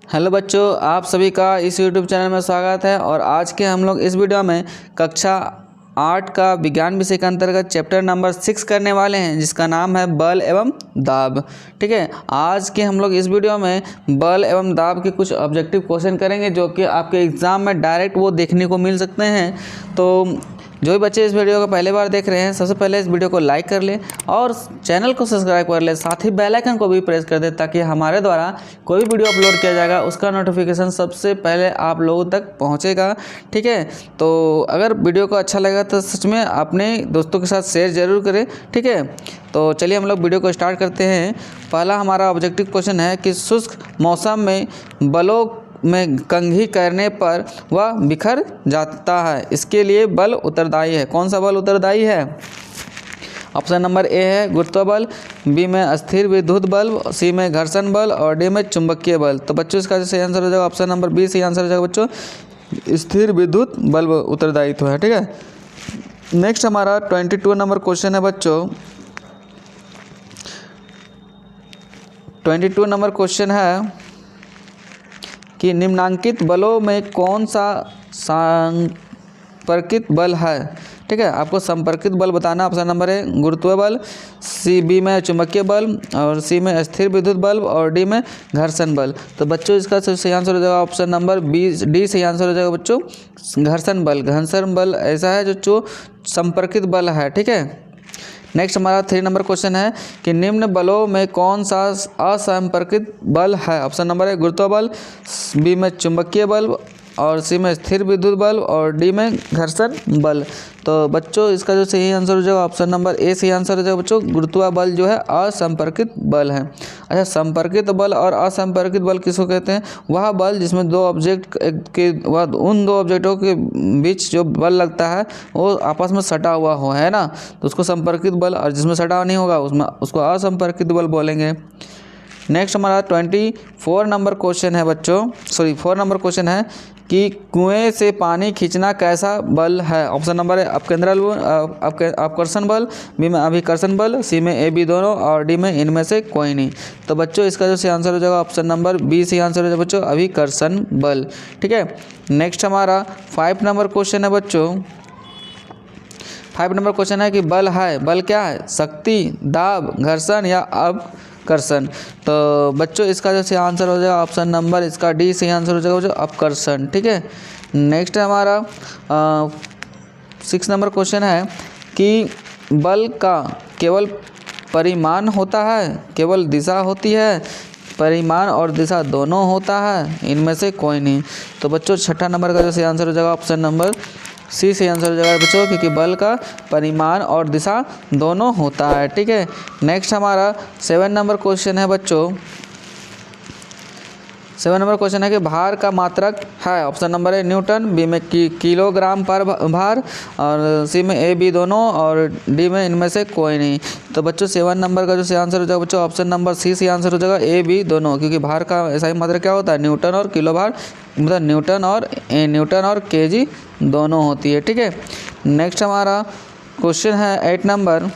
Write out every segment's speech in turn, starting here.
Hello बच्चों, आप सभी का इस YouTube चैनल में स्वागत है। और आज के हम लोग इस वीडियो में कक्षा 8 का विज्ञान विषय के अंतर्गत चैप्टर नंबर 6 करने वाले हैं, जिसका नाम है बल एवं दाब। ठीक है, आज के हम लोग इस वीडियो में बल एवं दाब के कुछ ऑब्जेक्टिव क्वेश्चन करेंगे, जो कि आपके एग्ज़ाम में डायरेक्ट वो देखने को मिल सकते हैं। तो जो भी बच्चे इस वीडियो को पहली बार देख रहे हैं, सबसे पहले इस वीडियो को लाइक कर लें और चैनल को सब्सक्राइब कर लें, साथ ही बेल आइकन को भी प्रेस कर दें, ताकि हमारे द्वारा कोई भी वीडियो अपलोड किया जाएगा उसका नोटिफिकेशन सबसे पहले आप लोगों तक पहुंचेगा। ठीक है, तो अगर वीडियो को अच्छा लगा तो सच में अपने दोस्तों के साथ शेयर ज़रूर करें। ठीक है, तो चलिए हम लोग वीडियो को स्टार्ट करते हैं। पहला हमारा ऑब्जेक्टिव क्वेश्चन है कि शुष्क मौसम में बलों में कंघी करने पर वह बिखर जाता है, इसके लिए बल उत्तरदायी है। कौन सा बल उत्तरदायी है? ऑप्शन नंबर ए है गुरुत्व बल, बी में स्थिर विद्युत बल, सी में घर्षण बल और डी में चुंबकीय बल। तो बच्चों इसका जो सही आंसर हो जाएगा ऑप्शन नंबर बी सही आंसर हो जाएगा बच्चों, स्थिर विद्युत बल उत्तरदायित्व है। ठीक है, नेक्स्ट हमारा 22 नंबर क्वेश्चन है बच्चों। 22 नंबर क्वेश्चन है कि निम्नांकित बलों में कौन सा संपर्कित बल है। ठीक है, आपको संपर्कित बल बताना। ऑप्शन नंबर है गुरुत्व बल, सी बी में चुंबकीय बल और सी में स्थिर विद्युत बल और डी में घर्षण बल। तो बच्चों इसका सही आंसर हो जाएगा ऑप्शन नंबर बी डी सही आंसर हो जाएगा बच्चों, घर्षण बल। घर्षण बल ऐसा है जो संपर्कित बल है। ठीक है, नेक्स्ट हमारा 3 नंबर क्वेश्चन है कि निम्न बलों में कौन सा असंपर्कित बल है। ऑप्शन नंबर है गुरुत्व बल, बी में चुंबकीय बल और सी में स्थिर विद्युत बल और डी में घर्षण बल। तो बच्चों इसका जो सही आंसर हो जाएगा ऑप्शन नंबर ए सही आंसर हो जाएगा बच्चों, गुरुत्व बल जो है असंपर्कित बल है। अच्छा, संपर्कित बल और असंपर्कित बल किसको कहते हैं? वह बल जिसमें दो ऑब्जेक्ट के बाद उन दो ऑब्जेक्टों के बीच जो बल लगता है वो आपस में सटा हुआ हो, है ना, तो उसको संपर्कित बल, और जिसमें सटा नहीं होगा उसमें उसको असंपर्कित बल बोलेंगे। नेक्स्ट हमारा 24 नंबर क्वेश्चन है बच्चों, 4 नंबर क्वेश्चन है कि कुएं से पानी खींचना कैसा बल है। ऑप्शन नंबर है अपकर्षण बल, बी में अभिकर्षण बल, सी में ए बी दोनों और डी में इनमें से कोई नहीं। तो बच्चों इसका जो सही आंसर हो जाएगा ऑप्शन नंबर बी सही आंसर हो जाएगा बच्चों, अभिकर्षण बल। ठीक है, नेक्स्ट हमारा 5 नंबर क्वेश्चन है बच्चों। 5 नंबर क्वेश्चन है कि बल है, बल क्या है? शक्ति, दाब, घर्षण या अपकर्षण। तो बच्चों इसका जो सही आंसर हो जाएगा ऑप्शन नंबर इसका डी सही आंसर हो जाएगा अपकर्षण। ठीक है, नेक्स्ट हमारा 6 नंबर क्वेश्चन है कि बल का केवल परिमाण होता है, केवल दिशा होती है, परिमाण और दिशा दोनों होता है, इनमें से कोई नहीं। तो बच्चों 6 नंबर का जो सही आंसर हो जाएगा ऑप्शन नंबर सी सही आंसर हो जाएगा बच्चों, क्योंकि बल का परिमाण और दिशा दोनों होता है। ठीक है, नेक्स्ट हमारा 7 नंबर क्वेश्चन है बच्चों। 7 नंबर क्वेश्चन है कि भार का मात्रक है। ऑप्शन नंबर है न्यूटन, बी में किलोग्राम पर भार और सी में ए बी दोनों और डी में इनमें से कोई नहीं। तो बच्चों 7 नंबर का जो सही आंसर हो जाएगा बच्चों ऑप्शन नंबर सी सही आंसर हो जाएगा ए बी दोनों, क्योंकि भार का ऐसा ही मात्रक क्या होता है? न्यूटन और किलो भार, मतलब न्यूटन और केजी दोनों होती है। ठीक है, नेक्स्ट हमारा क्वेश्चन है 8 नंबर।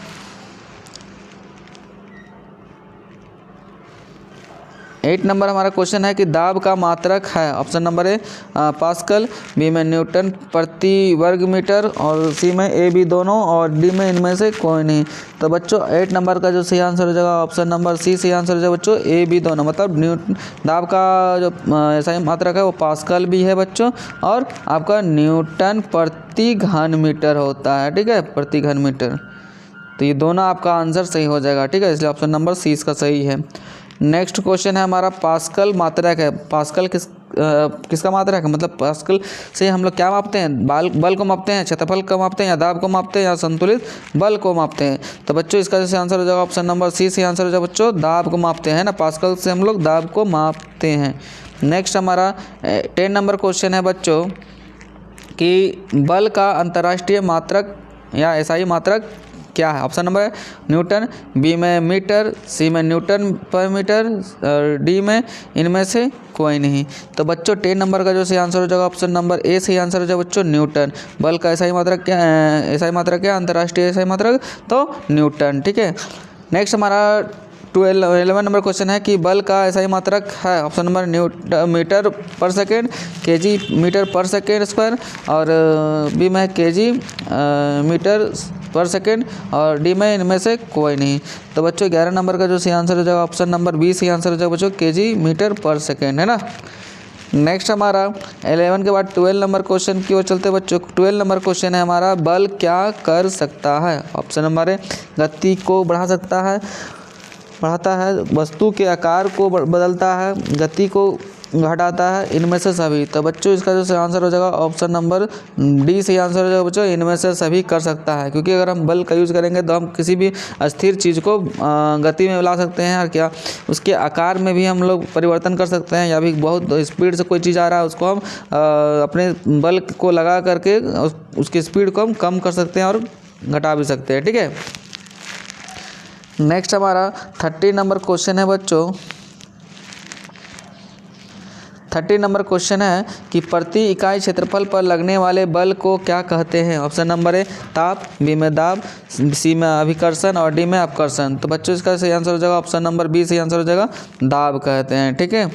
8 नंबर हमारा क्वेश्चन है कि दाब का मात्रक है। ऑप्शन नंबर है पास्कल, बी में न्यूटन प्रति वर्ग मीटर और सी में ए बी दोनों और डी में इनमें से कोई नहीं। तो बच्चों 8 नंबर का जो सही आंसर हो जाएगा ऑप्शन नंबर सी सही आंसर हो जाएगा बच्चों, ए बी दोनों, मतलब न्यूटन दाब का जो सही मात्रक है वो पास्कल भी है बच्चों, और आपका न्यूटन प्रति घन मीटर होता है। ठीक है, प्रति घन मीटर। तो ये दोनों आपका आंसर सही हो जाएगा। ठीक है, इसलिए ऑप्शन नंबर सी इसका सही है। नेक्स्ट क्वेश्चन है हमारा पास्कल मात्रक है। पास्कल किसका मात्रक है? मतलब पास्कल से हम लोग क्या मापते हैं? बल को मापते हैं, क्षेत्रफल को मापते हैं, या दाब को मापते हैं, या संतुलित बल को मापते हैं। तो बच्चों इसका जैसे आंसर हो जाएगा ऑप्शन नंबर सी से आंसर हो जाएगा बच्चों, दाब को मापते हैं ना, पास्कल से हम लोग दाब को मापते हैं। नेक्स्ट हमारा 10 नंबर क्वेश्चन है बच्चों कि बल का अंतर्राष्ट्रीय मात्रक या एसआई मात्रक क्या है। ऑप्शन नंबर है न्यूटन, बी में मीटर, सी में न्यूटन पर मीटर और डी में इनमें से कोई नहीं। तो बच्चों 10 नंबर का जो सही आंसर हो जाएगा ऑप्शन नंबर ए सही आंसर हो जाएगा बच्चों न्यूटन। बल का ऐसा ही मात्रक क्या है, ऐसा ही मात्रक क्या, अंतर्राष्ट्रीय ऐसा ही मात्रक तो न्यूटन। ठीक है, नेक्स्ट हमारा 11 नंबर क्वेश्चन है कि बल का SI मात्रक है। ऑप्शन नंबर मीटर पर सेकेंड, केजी मीटर पर सेकेंड स्क्वायर, और बी में केजी मीटर पर सेकेंड, और डी में इनमें से कोई नहीं। तो बच्चों 11 नंबर का जो सही आंसर हो जाएगा ऑप्शन नंबर बी सही आंसर हो जाएगा बच्चों, केजी मीटर पर सेकेंड, है ना। नेक्स्ट हमारा 11 के बाद 12 नंबर क्वेश्चन की ओर चलते हैं बच्चों। 12 नंबर क्वेश्चन है हमारा, बल क्या कर सकता है। ऑप्शन नंबर है, गति को बढ़ा सकता है, बढ़ाता है, वस्तु के आकार को बदलता है, गति को घटाता है, इनमें से सभी। तो बच्चों इसका जो सही आंसर हो जाएगा ऑप्शन नंबर डी सही आंसर हो जाएगा बच्चों, इनमें से सभी कर सकता है। क्योंकि अगर हम बल का यूज़ करेंगे तो हम किसी भी अस्थिर चीज़ को गति में ला सकते हैं, और क्या उसके आकार में भी हम लोग परिवर्तन कर सकते हैं, या भी बहुत स्पीड से कोई चीज़ आ रहा है उसको हम अपने बल को लगा करके उसकी स्पीड को हम कम कर सकते हैं और घटा भी सकते हैं, ठीक है। नेक्स्ट हमारा 30 नंबर क्वेश्चन है बच्चों। 30 नंबर क्वेश्चन है कि प्रति इकाई क्षेत्रफल पर लगने वाले बल को क्या कहते हैं। ऑप्शन नंबर ए ताप, बी में दाब, सी में अभिकर्षण, और डी में अपकर्षण। तो बच्चों इसका सही आंसर हो जाएगा ऑप्शन नंबर बी सही आंसर हो जाएगा, दाब कहते हैं, ठीक है।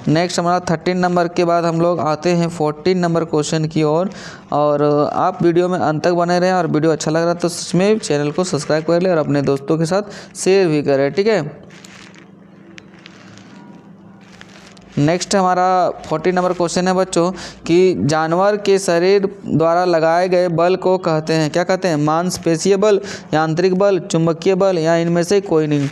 नेक्स्ट हमारा 13 नंबर के बाद हम लोग आते हैं 14 नंबर क्वेश्चन की ओर। और आप वीडियो में अंत तक बने रहें, और वीडियो अच्छा लग रहा है तो सच में चैनल को सब्सक्राइब कर लें और अपने दोस्तों के साथ शेयर भी करें, ठीक है। नेक्स्ट हमारा 40 नंबर क्वेश्चन है बच्चों कि जानवर के शरीर द्वारा लगाए गए बल को कहते हैं, क्या कहते हैं, मांसपेशीय बल, यांत्रिक बल, चुंबकीय बल, या इनमें से कोई नहीं।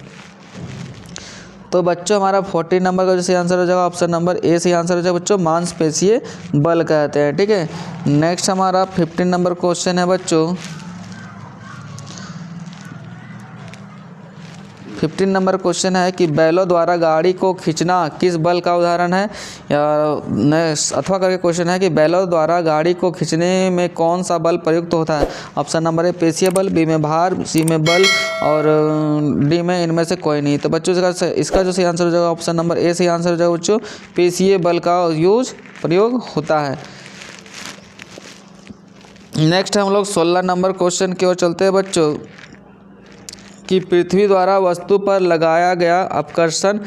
तो बच्चों हमारा 40 नंबर का जो सही आंसर हो जाएगा ऑप्शन नंबर ए सही आंसर हो जाएगा बच्चों, मांसपेशीय बल कहते हैं, ठीक है। नेक्स्ट हमारा 15 नंबर क्वेश्चन है बच्चों। 15 नंबर क्वेश्चन है कि बैलों द्वारा गाड़ी को खींचना किस बल का उदाहरण है, या अथवा करके क्वेश्चन है कि बैलों द्वारा गाड़ी को खींचने में कौन सा बल प्रयुक्त होता है। ऑप्शन नंबर ए पेशीय बल, बी में भार, सी में बल, और डी में इनमें से कोई नहीं। तो बच्चों इसका जो सही आंसर हो जाएगा ऑप्शन नंबर ए सही आंसर हो जाएगा बच्चों, पेशीय बल का प्रयोग होता है। नेक्स्ट हम लोग 16 नंबर क्वेश्चन की ओर चलते हैं बच्चों कि पृथ्वी द्वारा वस्तु पर लगाया गया आकर्षण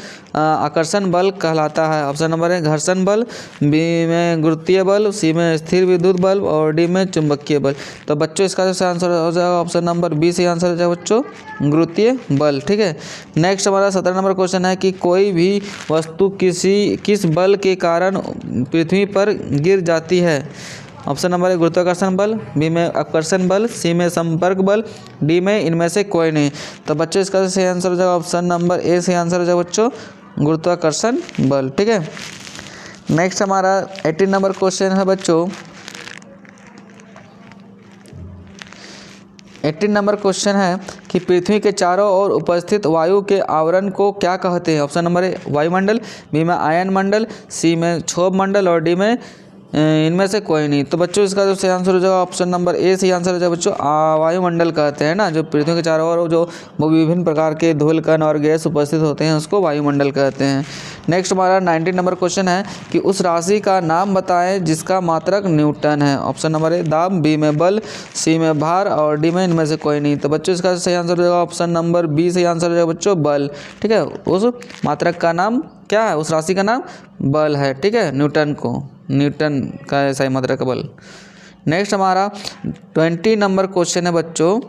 बल कहलाता है। ऑप्शन नंबर है घर्षण बल, बी में गुरुत्वीय बल, सी में स्थिर विद्युत बल, और डी में चुंबकीय बल। तो बच्चों इसका जो आंसर हो जाएगा ऑप्शन नंबर बी से आंसर हो जाएगा बच्चों, गुरुत्वीय बल, ठीक है। नेक्स्ट हमारा 17 नंबर क्वेश्चन है कि कोई भी वस्तु किस बल के कारण पृथ्वी पर गिर जाती है। ऑप्शन नंबर है गुरुत्वाकर्षण बल, बी में अपकर्षण बल, सी में संपर्क बल, डी में इनमें से कोई नहीं। तो बच्चों इसका सही आंसर हो जाएगा ऑप्शन नंबर ए सही आंसर हो जाएगा बच्चों, गुरुत्वाकर्षण बल, ठीक है। नेक्स्ट हमारा 18 नंबर क्वेश्चन है बच्चों। 18 नंबर क्वेश्चन है कि पृथ्वी के चारों ओर उपस्थित वायु के आवरण को क्या कहते हैं। ऑप्शन नंबर ए वायुमंडल, बी में आयन मंडल, सी में क्षोभ मंडल, और डी में इनमें से कोई नहीं। तो बच्चों इसका जो सही आंसर हो जाएगा ऑप्शन नंबर ए सही आंसर हो जाएगा बच्चों, वायुमंडल कहते हैं ना, जो पृथ्वी के चारों ओर जो विभिन्न प्रकार के धूल कण और गैस उपस्थित होते हैं उसको वायुमंडल कहते हैं। नेक्स्ट हमारा 19 नंबर क्वेश्चन है कि उस राशि का नाम बताएं जिसका मात्रक न्यूटन है। ऑप्शन नंबर ए दाब, बी में बल, सी में भार, और डी में इनमें से कोई नहीं। तो बच्चों इसका सही आंसर हो जाएगा ऑप्शन नंबर बी सही आंसर हो जाएगा बच्चों, बल, ठीक है। उस मात्रक का नाम क्या है, उस राशि का नाम बल है, ठीक है, न्यूटन का सही मात्रक का बल। नेक्स्ट हमारा 20 नंबर क्वेश्चन है बच्चों।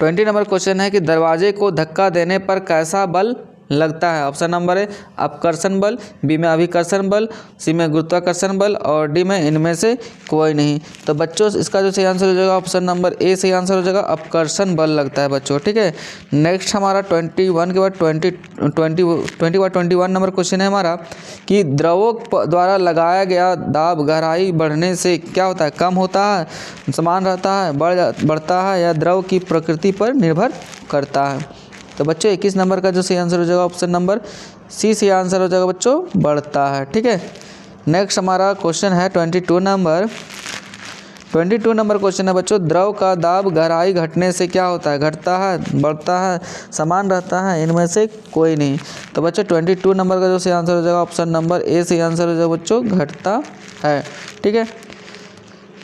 20 नंबर क्वेश्चन है कि दरवाजे को धक्का देने पर कैसा बल लगता है। ऑप्शन नंबर है अपकर्षण बल, बी में अभिकर्षण बल, सी में गुरुत्वाकर्षण बल, और डी में इनमें से कोई नहीं। तो बच्चों इसका जो सही आंसर हो जाएगा ऑप्शन नंबर ए सही आंसर हो जाएगा, अपकर्षण बल लगता है बच्चों, ठीक है। नेक्स्ट हमारा 21 के बाद 21 नंबर क्वेश्चन है हमारा कि द्रवों द्वारा लगाया गया दाब गहराई बढ़ने से क्या होता है, कम होता है, समान रहता है, बढ़ता है, या द्रव की प्रकृति पर निर्भर करता है। तो बच्चों 21 नंबर का जो सही आंसर हो जाएगा ऑप्शन नंबर सी सही आंसर हो जाएगा बच्चों, बढ़ता है, ठीक है। नेक्स्ट हमारा क्वेश्चन है 22 नंबर क्वेश्चन है बच्चों, द्रव का दाब गहराई घटने से क्या होता है, घटता है, बढ़ता है, समान रहता है, इनमें से कोई नहीं। तो बच्चों 22 नंबर का जो सही आंसर हो जाएगा ऑप्शन नंबर ए सही आंसर हो जाएगा बच्चों, घटता है, ठीक है।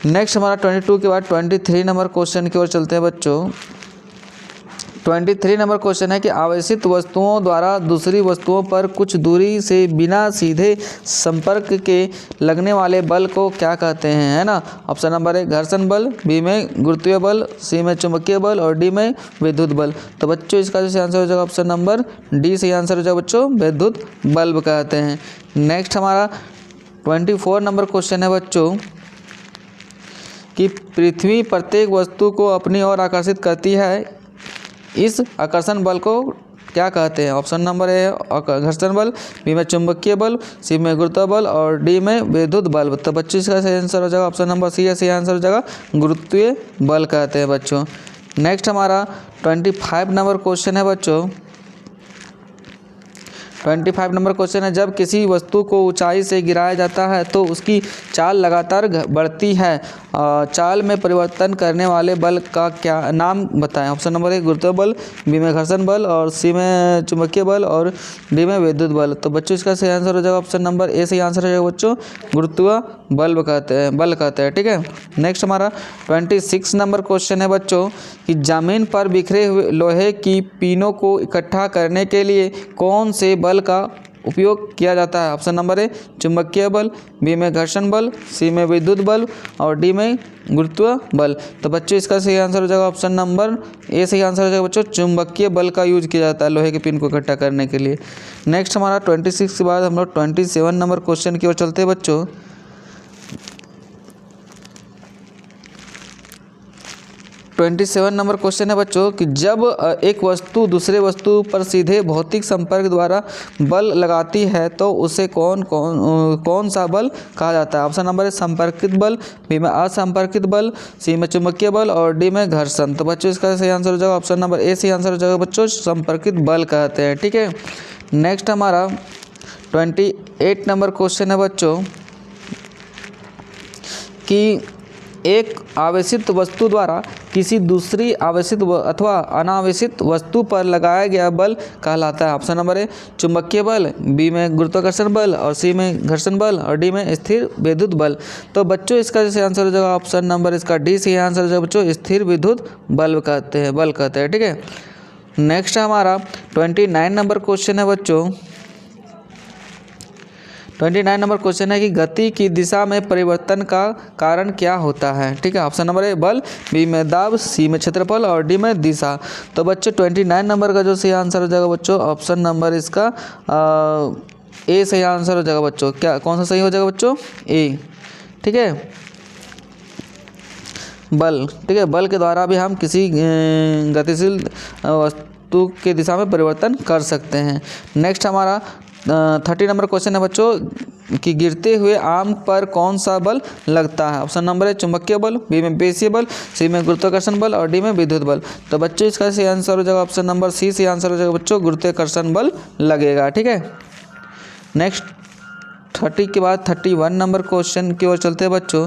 नेक्स्ट हमारा 22 के बाद 23 नंबर क्वेश्चन की ओर चलते हैं बच्चों। 23 नंबर क्वेश्चन है कि आवेशित वस्तुओं द्वारा दूसरी वस्तुओं पर कुछ दूरी से बिना सीधे संपर्क के लगने वाले बल को क्या कहते हैं, है ना। ऑप्शन नंबर 1 घर्षण बल, बी में गुरुत्वीय बल, सी में चुंबकीय बल और डी में विद्युत बल। तो बच्चों इसका जो आंसर हो जाएगा ऑप्शन नंबर डी सही आंसर हो जाएगा बच्चों, विद्युत बल्ब कहते हैं। नेक्स्ट हमारा 24 नंबर क्वेश्चन है बच्चों कि पृथ्वी प्रत्येक वस्तु को अपनी ओर आकर्षित करती है, इस आकर्षण बल को क्या कहते हैं। ऑप्शन नंबर ए घर्षण बल, बी में चुंबकीय बल, सी में गुरुत्व बल और डी में विद्युत बल। तो बच्चों इसका सही आंसर हो जाएगा ऑप्शन नंबर सी है सही आंसर हो जाएगा, गुरुत्वीय बल कहते हैं बच्चों। नेक्स्ट हमारा 25 नंबर क्वेश्चन है बच्चों। 25 नंबर क्वेश्चन है जब किसी वस्तु को ऊंचाई से गिराया जाता है तो उसकी चाल लगातार बढ़ती है, चाल में परिवर्तन करने वाले बल का क्या नाम बताएं। ऑप्शन नंबर 1 गुरुत्व बल, बी में घर्षण बल और सी में चुंबकीय बल और डी में विद्युत बल। तो बच्चों इसका सही आंसर हो जाएगा ऑप्शन नंबर ए सही आंसर हो जाएगा बच्चों, गुरुत्व बल कहते हैं, ठीक है। नेक्स्ट हमारा 26 नंबर क्वेश्चन है बच्चों कि जमीन पर बिखरे हुए लोहे की पिनों को इकट्ठा करने के लिए कौन से बल का उपयोग किया जाता है। ऑप्शन नंबर ए चुंबकीय बल, बी में घर्षण बल, सी में विद्युत बल और डी में गुरुत्व बल। तो बच्चों इसका सही आंसर हो जाएगा ऑप्शन नंबर ए सही आंसर हो जाएगा बच्चों, चुंबकीय बल का यूज किया जाता है लोहे के पिन को इकट्ठा करने के लिए। नेक्स्ट हमारा 26 के बाद हम लोग 27 नंबर क्वेश्चन की ओर चलते हैं बच्चों। 27 नंबर क्वेश्चन है बच्चों कि जब एक वस्तु दूसरे वस्तु पर सीधे भौतिक संपर्क द्वारा बल लगाती है तो उसे कौन सा बल कहा जाता है। ऑप्शन नंबर 1 संपर्कित बल, बी में असंपर्कित बल, सी में चुंबकीय बल और डी में घर्षण। तो बच्चों इसका सही आंसर हो जाएगा ऑप्शन नंबर ए सही आंसर हो जाएगा बच्चों, संपर्कित बल कहते हैं, ठीक है। नेक्स्ट हमारा 28 नंबर क्वेश्चन है बच्चों कि एक आवेशित वस्तु द्वारा किसी दूसरी आवेशित अथवा अनावेशित वस्तु पर लगाया गया बल कहलाता है। ऑप्शन नंबर ए चुंबकीय बल, बी में गुरुत्वाकर्षण बल और सी में घर्षण बल और डी में स्थिर विद्युत बल। तो बच्चों इसका जैसे आंसर हो जाएगा ऑप्शन नंबर इसका डी सही आंसर हो जाएगा बच्चों, स्थिर विद्युत बल कहते हैं, ठीक है। नेक्स्ट हमारा 29 नंबर क्वेश्चन है बच्चों। 29 नंबर क्वेश्चन है कि गति की दिशा में परिवर्तन का कारण क्या होता है, ठीक है। ऑप्शन नंबर ए बल, बी में दाब, सी में क्षेत्रफल और डी में दिशा। तो बच्चों 29 नंबर का जो सही आंसर हो जाएगा बच्चों, ऑप्शन नंबर इसका ए सही आंसर हो जाएगा बच्चों। क्या कौन सा सही हो जाएगा बच्चों, ए, ठीक है। बल, ठीक है, बल के द्वारा भी हम किसी गतिशील वस्तु के दिशा में परिवर्तन कर सकते हैं। नेक्स्ट हमारा 30 नंबर क्वेश्चन है बच्चों कि गिरते हुए आम पर कौन सा बल लगता है। ऑप्शन नंबर है चुंबकीय बल, बी में बेसीय बल, सी में गुरुत्वाकर्षण बल और डी में विद्युत बल। तो बच्चों इसका सही आंसर हो जाएगा ऑप्शन नंबर सी सही आंसर हो जाएगा बच्चों, गुरुत्वाकर्षण बल लगेगा, ठीक है। नेक्स्ट 30 के बाद 31 नंबर क्वेश्चन की ओर चलते हैं बच्चों।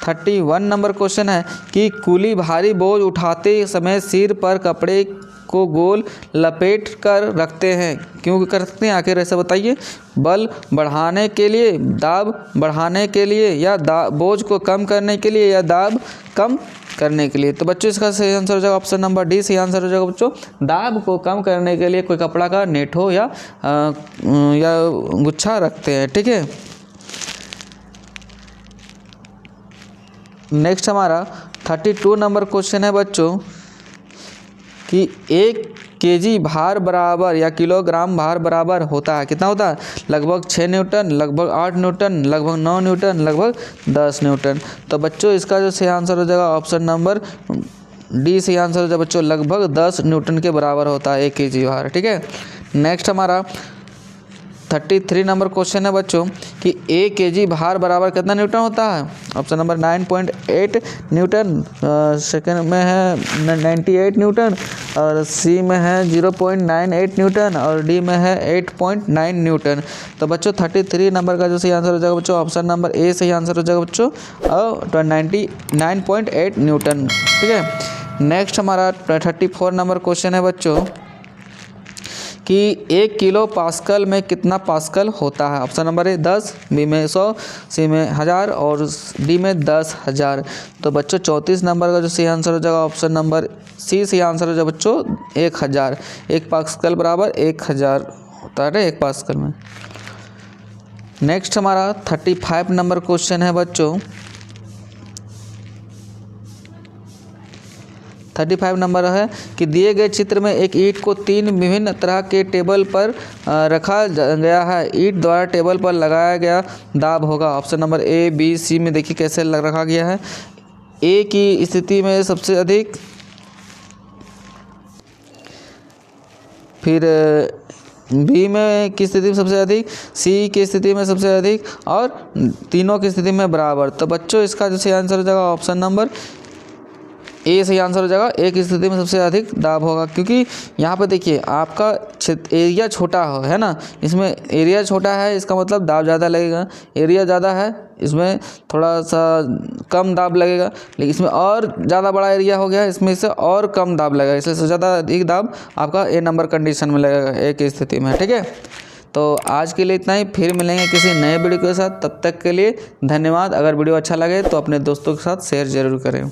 31 नंबर क्वेश्चन है कि कूली भारी बोझ उठाते समय सिर पर कपड़े को गोल लपेट कर रखते हैं, क्यों कर सकते हैं आखिर ऐसा बताइए। बल बढ़ाने के लिए, दाब बढ़ाने के लिए या बोझ को कम करने के लिए या दाब कम करने के लिए। तो बच्चों इसका सही आंसर हो जाएगा ऑप्शन नंबर डी सही आंसर हो जाएगा बच्चों, दाब को कम करने के लिए कोई कपड़ा का नेट हो या गुच्छा रखते हैं, ठीक है। नेक्स्ट हमारा 32 नंबर क्वेश्चन है बच्चों कि 1 केजी भार बराबर या किलोग्राम भार बराबर होता है, कितना होता है, लगभग 6 न्यूटन, लगभग 8 न्यूटन, लगभग 9 न्यूटन, लगभग 10 न्यूटन। तो बच्चों इसका जो सही आंसर हो जाएगा ऑप्शन नंबर डी सही आंसर हो जाएगा बच्चों, लगभग 10 न्यूटन के बराबर होता है 1 केजी भार, ठीक है। नेक्स्ट हमारा 33 नंबर क्वेश्चन है बच्चों कि 1 केजी भार बराबर कितना न्यूटन होता है। ऑप्शन नंबर 9.8 न्यूटन, सेकंड में है 98 न्यूटन और सी में है 0.98 न्यूटन और डी में है 8.9 न्यूटन। तो बच्चों 33 नंबर का जो सही आंसर हो जाएगा बच्चों, ऑप्शन नंबर ए सही आंसर हो जाएगा बच्चों, और 99.8 न्यूटन, ठीक है। नेक्स्ट हमारा 34 नंबर क्वेश्चन है बच्चों कि 1 किलो पास्कल में कितना पास्कल होता है। ऑप्शन नंबर ए 10, बी में 100, सी में 1000 और डी में 10,000। तो बच्चों 34 नंबर का जो सही आंसर हो जाएगा ऑप्शन नंबर सी सही आंसर हो जाएगा बच्चों 1000। 1 पास्कल बराबर 1000 होता है 1 पास्कल में। नेक्स्ट हमारा 35 नंबर क्वेश्चन है बच्चों। 35 नंबर है कि दिए गए चित्र में एक ईंट को 3 विभिन्न तरह के टेबल पर रखा गया है। ईंट द्वारा टेबल पर लगाया गया दाब होगा। ऑप्शन नंबर ए, बी, सी में देखिए कैसे रखा गया है। ए की स्थिति में सबसे अधिक, फिर बी में की स्थिति में सबसे अधिक, सी की स्थिति में सबसे अधिक और तीनों की स्थिति में बराबर। तो बच्चों इसका जो सही आंसर हो जाएगा ऑप्शन नंबर ए सही आंसर हो जाएगा। एक स्थिति में सबसे अधिक दाब होगा, क्योंकि यहाँ पे देखिए आपका एरिया छोटा है ना, इसमें एरिया छोटा है इसका मतलब दाब ज़्यादा लगेगा। एरिया ज़्यादा है इसमें थोड़ा सा कम दाब लगेगा, लेकिन इसमें और ज़्यादा बड़ा एरिया हो गया इसमें से और कम दाब लगेगा, इसलिए सबसे ज़्यादा अधिक दाब आपका ए नंबर कंडीशन में लगेगा एक स्थिति में। ठीक है, तो आज के लिए इतना ही, फिर मिलेंगे किसी नए वीडियो के साथ। तब तक के लिए धन्यवाद। अगर वीडियो अच्छा लगे तो अपने दोस्तों के साथ शेयर ज़रूर करें।